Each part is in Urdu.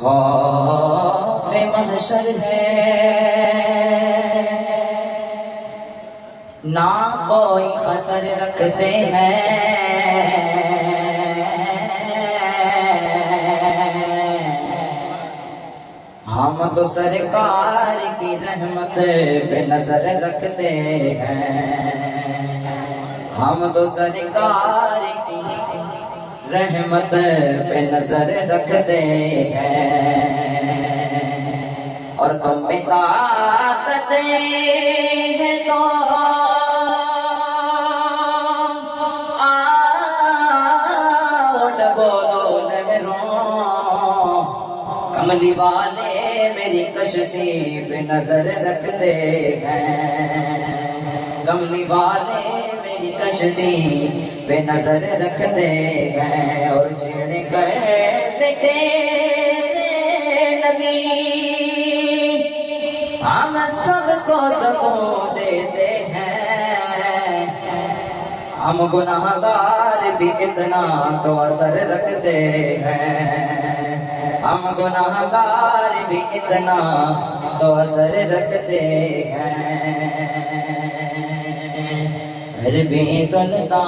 خوف محشر ہے نہ کوئی خطر رکھتے ہیں، ہم تو سرکار کی رحمت پہ نظر رکھتے ہیں، ہم تو سرکار کی رحمت پہ نظر رکھتے ہیں، اور تم میں طاقت ہے تو آؤ ڈبولو لہروں، کملی والے میری کشتی پہ نظر رکھتے ہیں، کملی والے میری کشتی پہ نظر رکھتے ہیں، اور چھیڑ کر تیرے نبی ہم سب کو سکون دیتے ہیں، ہم گناہگار بھی اتنا تو اثر رکھتے ہیں، ہم گناہگار بھی اتنا تو اثر رکھتے ہیں، پھر بھی سلطان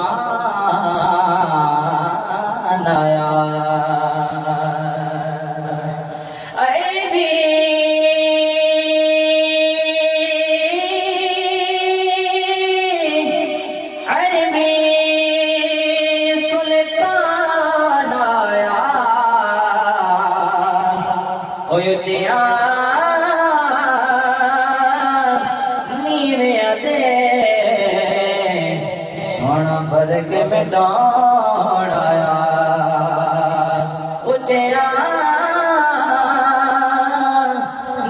آیا سونا فرق میں ڈان آیا اچیا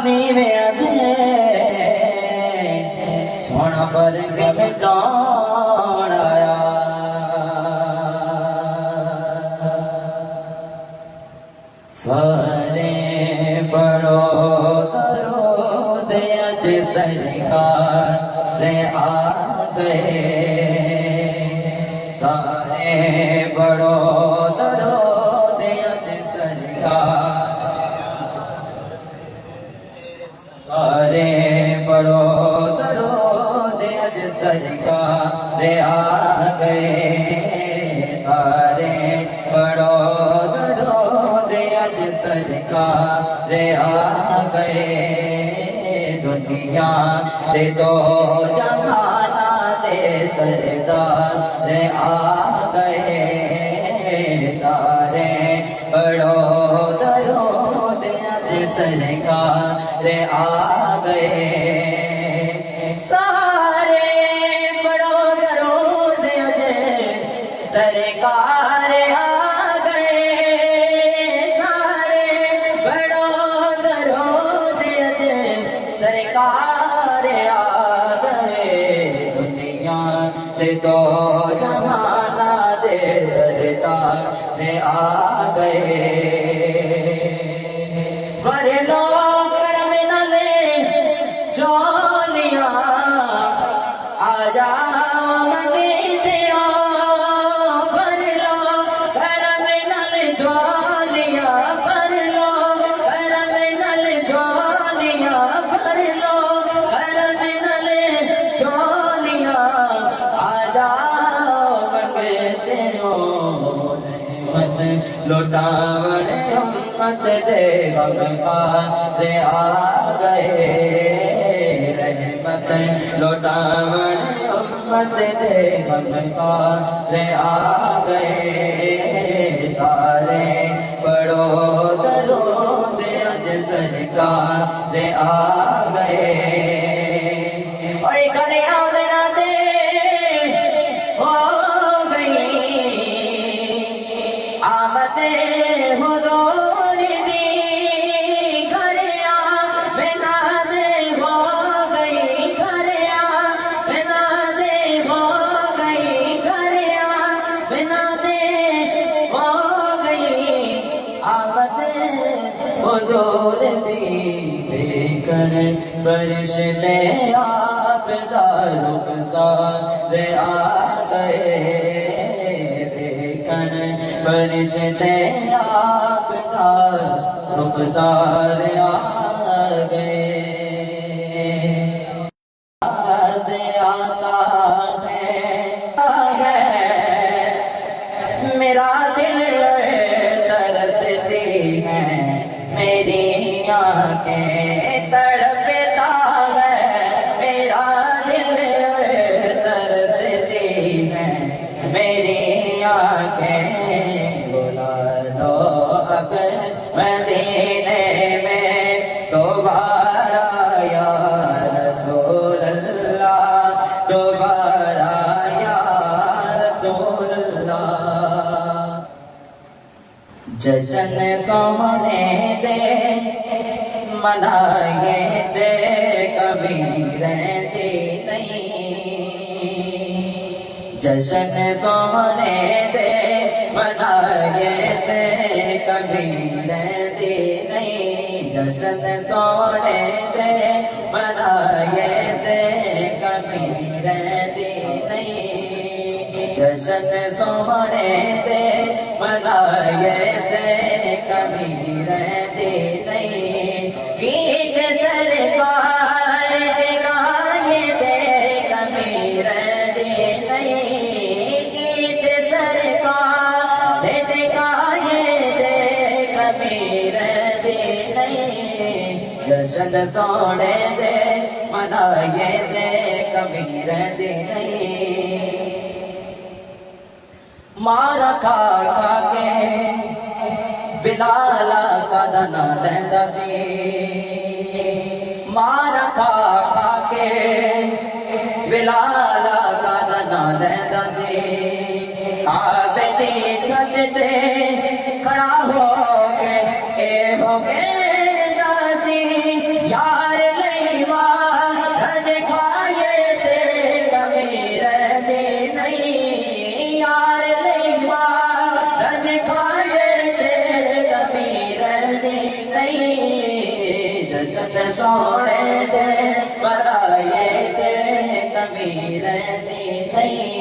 نیوے دے سونا فرق میں ڈان آیا، سارے بڑو درود اج سرکار آ گئے، سارے بڑو درود اج سرکار، سارے بڑو درود اج سرکار آ گئے، سارے بڑو درود اج سرکار آ گئے، دنیا دے دو جہانا دے سردار آ گئے، سارے بڑو درود اج سرکار آ گئے، سارے بڑو درود اج سرکار آ گئے، سارے بڑو درود اج سرکار آ گئے، دنیا دے دو جہانا دے سردار آ گئے، پر لو کرم نالے جانیاں آ جاؤ منگیتے ہو، پر لو کرم نالے جانیاں، پر لو کرم نالے جانیاں، پر لو کرم نالے جانیاں آ جاؤ منگیتے ہو، رحمت لوٹاوڑ امت دے غمخوار آ گئے، رحمت لوٹاوڑ امت دے غمخوار آ گئے، سارے بڑو درود اج سرکار آ گئے، اور کریا میرا دے ہو گئی آمد حضور دی، کریا میرا دے ہو گئی، کریا میرا دے ہو گئی، کریا میرا دے ہو گئی آمد حضور دی، دیکھن فرشتے آپ دا رخسار آ گئے، دیکھن فرشتے آپ دا رخ سارے آ گئے یاد آتا ہے میرا دل ترستی ہے میری آنکھیں تڑپتا ہے میرا دل ترستی ہے میری آنکھیں بلا لو اب مدینے میں دوبارہ یا رسول اللہ دوبارہ یا رسول اللہ جشن سونے دے منائے دے کبھی رہتی نہیں جشن سونے دے منائے دے کبھی رہتی نہیں جشن سونے دے منائے دے کبھی رہتی نہیں جشن سونے دے منائے دے کبھی رہتی نہیں گیت سرکار گائے دے کبھی رہتی نہیں گیت سرکار گائے دے کبھی رہتی نہیں جشن سونے دے منائے دے کبھی رہتی نہیں مارا کھا کھا کے بلال کا دنا لیندا سی مارا کھا کھا کے بلال کا دنا لیندا سی کعبے دی چھت تے کھڑا ہو کے اے ہو کے جاسی یار لیوا رج کھائے تے کبھی رہتی نہیں یار لیوا رج کھائے تے کبھی رہتی نہیں جشن سونے دے منائے تے کبھی رہتی نہیں